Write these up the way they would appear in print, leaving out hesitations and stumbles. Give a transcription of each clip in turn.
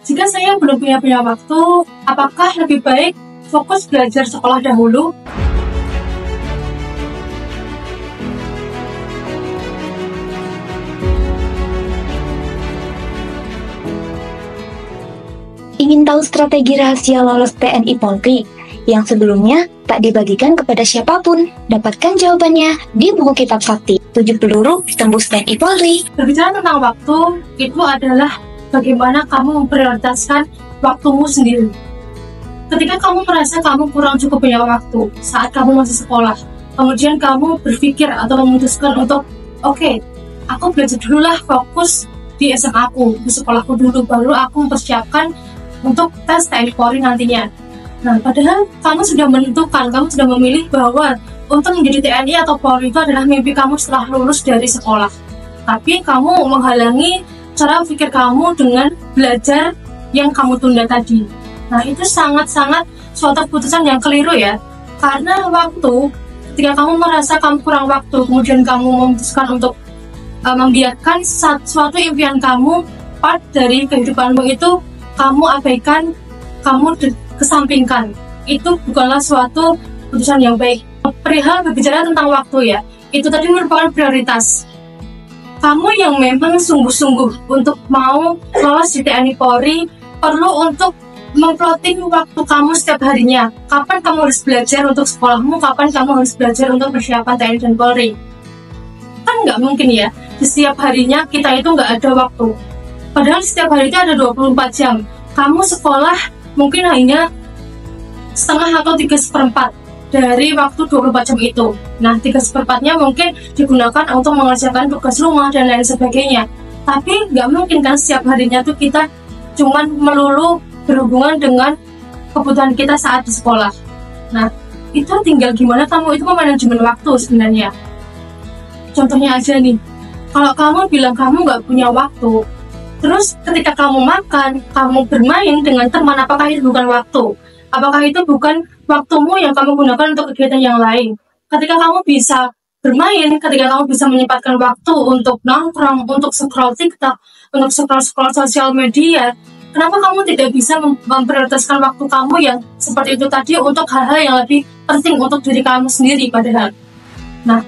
Jika saya belum punya waktu, apakah lebih baik fokus belajar sekolah dahulu? Ingin tahu strategi rahasia lolos TNI Polri yang sebelumnya tak dibagikan kepada siapapun? Dapatkan jawabannya di buku kitab sakti 7 peluru tembus TNI Polri. Berbicara tentang waktu, itu adalah bagaimana kamu memprioritaskan waktumu sendiri. Ketika kamu merasa kamu kurang cukup punya waktu saat kamu masih sekolah, kemudian kamu berpikir atau memutuskan untuk oke, aku belajar dulu lah, fokus di SMA aku, di sekolahku dulu, baru aku mempersiapkan untuk tes TNI Polri nantinya. Nah, padahal kamu sudah menentukan, kamu sudah memilih bahwa untuk menjadi TNI atau Polri itu adalah mimpi kamu setelah lulus dari sekolah. Tapi kamu menghalangi cara pikir kamu dengan belajar yang kamu tunda tadi. Nah, itu sangat-sangat suatu keputusan yang keliru ya. Karena waktu, ketika kamu merasa kamu kurang waktu, kemudian kamu memutuskan untuk membiarkan suatu impian kamu, part dari kehidupanmu itu kamu abaikan, kamu kesampingkan. Itu bukanlah suatu keputusan yang baik. Perihal berbicara tentang waktu ya, itu tadi merupakan prioritas. Kamu yang memang sungguh-sungguh untuk mau lolos di TNI Polri, perlu untuk memploting waktu kamu setiap harinya. Kapan kamu harus belajar untuk sekolahmu, kapan kamu harus belajar untuk persiapan TNI dan Polri. Kan nggak mungkin ya, di setiap harinya kita itu nggak ada waktu. Padahal setiap hari itu ada 24 jam. Kamu sekolah mungkin hanya setengah atau 3/4 dari waktu 24 jam itu. Nah, 3/4-nya mungkin digunakan untuk mengerjakan tugas rumah dan lain sebagainya. Tapi nggak mungkin kan setiap harinya tuh kita cuman melulu berhubungan dengan kebutuhan kita saat di sekolah. Nah, itu tinggal gimana kamu itu memanajemen waktu sebenarnya. Contohnya aja nih, kalau kamu bilang kamu nggak punya waktu, terus ketika kamu makan, kamu bermain dengan teman, apakah itu bukan waktu? Apakah itu bukan waktumu yang kamu gunakan untuk kegiatan yang lain? Ketika kamu bisa bermain, ketika kamu bisa menyempatkan waktu untuk nongkrong, untuk scroll TikTok, untuk scroll sosial media, kenapa kamu tidak bisa memprioritaskan waktu kamu yang seperti itu tadi untuk hal-hal yang lebih penting untuk diri kamu sendiri padahal? Nah,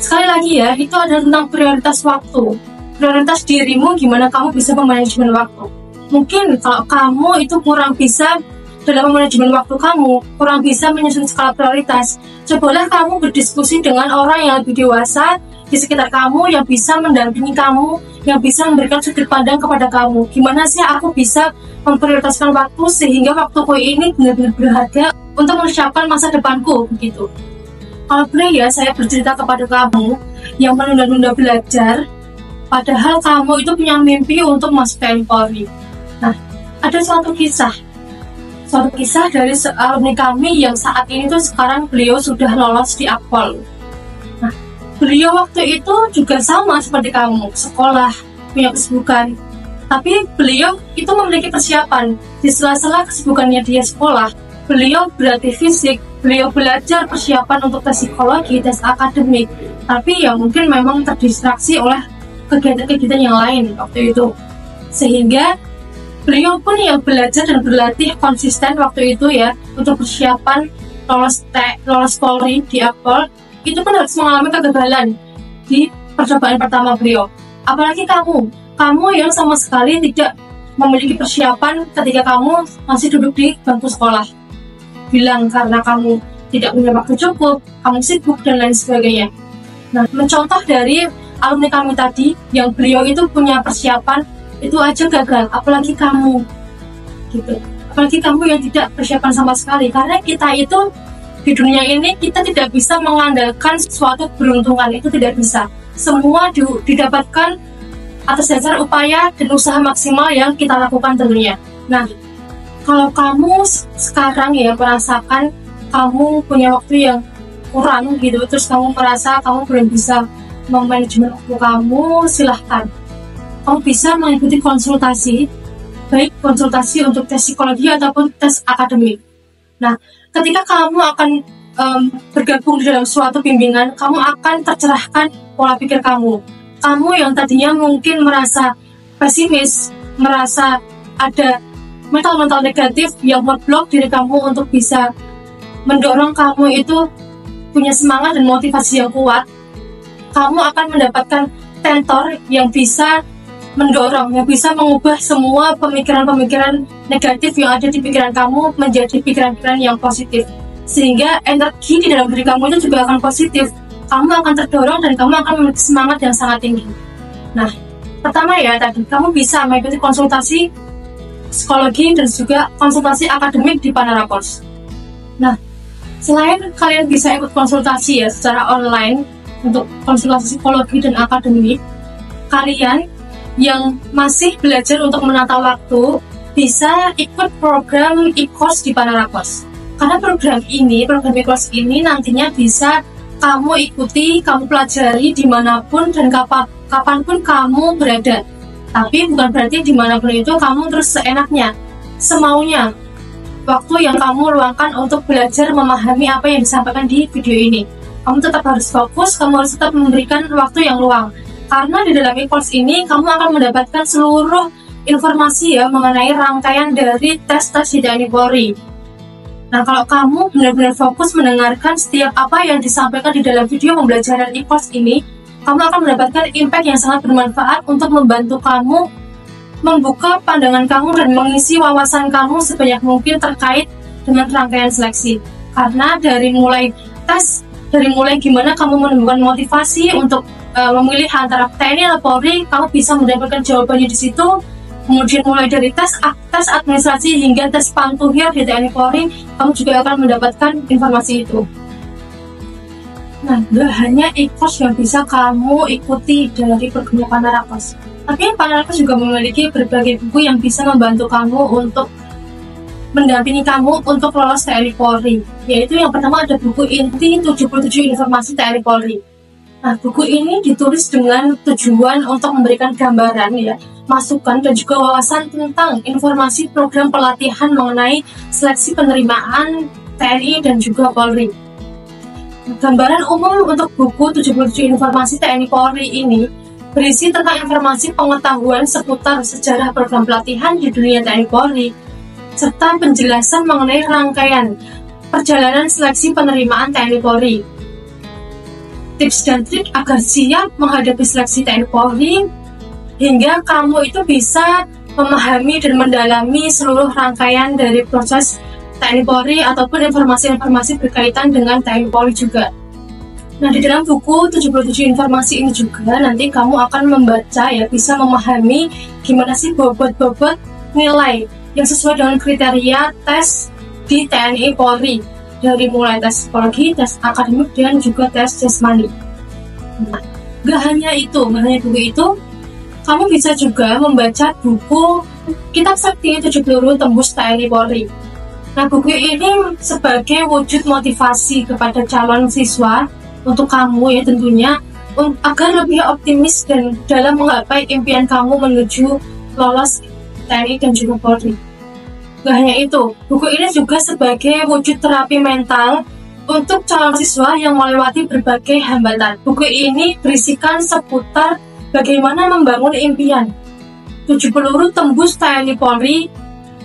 sekali lagi ya, itu adalah tentang prioritas waktu. Prioritas dirimu, gimana kamu bisa memanajemen waktu. Mungkin kalau kamu itu kurang bisa dalam memanajemen waktu kamu, kurang bisa menyusun skala prioritas, cobalah kamu berdiskusi dengan orang yang lebih dewasa di sekitar kamu, yang bisa mendampingi kamu, yang bisa memberikan sudut pandang kepada kamu. Gimana sih aku bisa memprioritaskan waktu sehingga waktuku ini benar-benar berharga untuk mempersiapkan masa depanku, begitu. Kalau boleh ya, saya bercerita kepada kamu yang menunda-nunda belajar, padahal kamu itu punya mimpi untuk masuk TNI Polri. Nah, ada suatu kisah dari alumni kami yang saat ini tuh sekarang beliau sudah lolos di Akpol. Nah, beliau waktu itu juga sama seperti kamu, sekolah, punya kesibukan. Tapi beliau itu memiliki persiapan. Di sela-sela kesibukannya dia sekolah, beliau berlatih fisik, beliau belajar persiapan untuk tes psikologi, tes akademik. Tapi ya mungkin memang terdistraksi oleh kegiatan-kegiatan yang lain waktu itu, sehingga beliau pun yang belajar dan berlatih konsisten waktu itu ya untuk persiapan lolos Polri di Akpol. Itu pun harus mengalami kegagalan di percobaan pertama beliau. Apalagi kamu yang sama sekali tidak memiliki persiapan ketika kamu masih duduk di bangku sekolah, bilang karena kamu tidak punya waktu cukup, kamu sibuk dan lain sebagainya. Nah, mencontoh dari alumni kami tadi yang beliau itu punya persiapan, itu aja gagal, apalagi kamu gitu. Apalagi kamu yang tidak persiapan sama sekali. Karena kita itu di dunia ini kita tidak bisa mengandalkan suatu beruntungan, itu tidak bisa. Semua didapatkan atas dasar upaya dan usaha maksimal yang kita lakukan tentunya. Nah, kalau kamu sekarang ya merasakan kamu punya waktu yang kurang gitu, terus kamu merasa kamu belum bisa memanajemen waktu kamu, silahkan. Kamu bisa mengikuti konsultasi, baik konsultasi untuk tes psikologi ataupun tes akademik. Nah, ketika kamu akan bergabung di dalam suatu bimbingan, kamu akan tercerahkan pola pikir kamu. Kamu yang tadinya mungkin merasa pesimis, merasa ada mental-mental negatif yang memblok diri kamu untuk bisa mendorong kamu itu punya semangat dan motivasi yang kuat, kamu akan mendapatkan mentor yang bisa mendorong, yang bisa mengubah semua pemikiran-pemikiran negatif yang ada di pikiran kamu menjadi pikiran-pikiran yang positif. Sehingga energi di dalam diri kamu itu juga akan positif. Kamu akan terdorong dan kamu akan memiliki semangat yang sangat tinggi. Nah, pertama ya tadi, kamu bisa mengikuti konsultasi psikologi dan juga konsultasi akademik di Panara Course. Nah, selain kalian bisa ikut konsultasi ya secara online untuk konsultasi psikologi dan akademik, kalian yang masih belajar untuk menata waktu bisa ikut program e-course di Panara Course. Karena program e-course ini nantinya bisa kamu ikuti, kamu pelajari dimanapun dan kapanpun kamu berada. Tapi bukan berarti dimanapun itu kamu terus seenaknya, semaunya. Waktu yang kamu luangkan untuk belajar memahami apa yang disampaikan di video ini, kamu tetap harus fokus, kamu harus tetap memberikan waktu yang luang. Karena di dalam e-course ini, kamu akan mendapatkan seluruh informasi ya mengenai rangkaian dari tes-tes di TNI Polri. Nah, kalau kamu benar-benar fokus mendengarkan setiap apa yang disampaikan di dalam video pembelajaran e-course ini, kamu akan mendapatkan impact yang sangat bermanfaat untuk membantu kamu membuka pandangan kamu dan mengisi wawasan kamu sebanyak mungkin terkait dengan rangkaian seleksi. Karena dari mulai tes, dari mulai gimana kamu menemukan motivasi untuk memilih antara TNI atau Polri, kamu bisa mendapatkan jawabannya di situ. Kemudian mulai dari tes administrasi hingga tes pantuhir di TNI Polri, kamu juga akan mendapatkan informasi itu. Nah, gak hanya e-course yang bisa kamu ikuti dari program Panara Course, tapi Panara Course juga memiliki berbagai buku yang bisa membantu kamu untuk mendampingi kamu untuk lolos TNI Polri. Yaitu yang pertama ada buku inti 77 informasi TNI Polri. Nah, buku ini ditulis dengan tujuan untuk memberikan gambaran ya, masukan dan juga wawasan tentang informasi program pelatihan mengenai seleksi penerimaan TNI dan juga Polri. Gambaran umum untuk buku 77 informasi TNI Polri ini berisi tentang informasi pengetahuan seputar sejarah program pelatihan di dunia TNI Polri, serta penjelasan mengenai rangkaian perjalanan seleksi penerimaan TNI Polri. Tips dan trik agar siap menghadapi seleksi TNI Polri, hingga kamu itu bisa memahami dan mendalami seluruh rangkaian dari proses TNI Polri ataupun informasi-informasi berkaitan dengan TNI Polri juga. Nah, di dalam buku 77 informasi ini juga nanti kamu akan membaca ya, bisa memahami gimana sih bobot-bobot nilai yang sesuai dengan kriteria tes di TNI Polri, dari mulai tes psikologi, tes akademik, dan juga tes jasmani. Nah, gak hanya buku itu, kamu bisa juga membaca buku Kitab Sakti 70 Tembus TNI Polri. Nah, buku ini sebagai wujud motivasi kepada calon siswa untuk kamu ya tentunya, agar lebih optimis dan dalam menggapai impian kamu menuju lolos TNI dan juga Polri. Gak hanya itu, buku ini juga sebagai wujud terapi mental untuk calon siswa yang melewati berbagai hambatan. Buku ini berisikan seputar bagaimana membangun impian, 7 peluru tembus TNI Polri,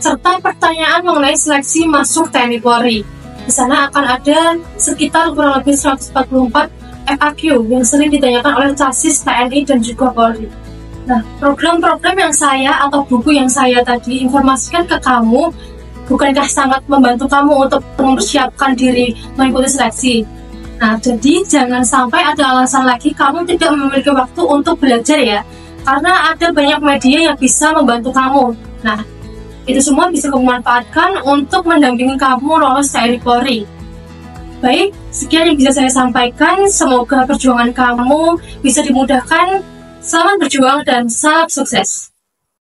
serta pertanyaan mengenai seleksi masuk TNI Polri. Di sana akan ada sekitar kurang lebih 144 FAQ yang sering ditanyakan oleh casis TNI dan juga Polri. Nah, program-program yang saya atau buku yang saya tadi informasikan ke kamu, bukankah sangat membantu kamu untuk mempersiapkan diri mengikuti seleksi? Nah, jadi jangan sampai ada alasan lagi kamu tidak memiliki waktu untuk belajar ya, karena ada banyak media yang bisa membantu kamu. Nah, itu semua bisa kamu manfaatkan untuk mendampingi kamu lolos TNI Polri. Baik, sekian yang bisa saya sampaikan. Semoga perjuangan kamu bisa dimudahkan. Selamat berjuang dan salam sukses.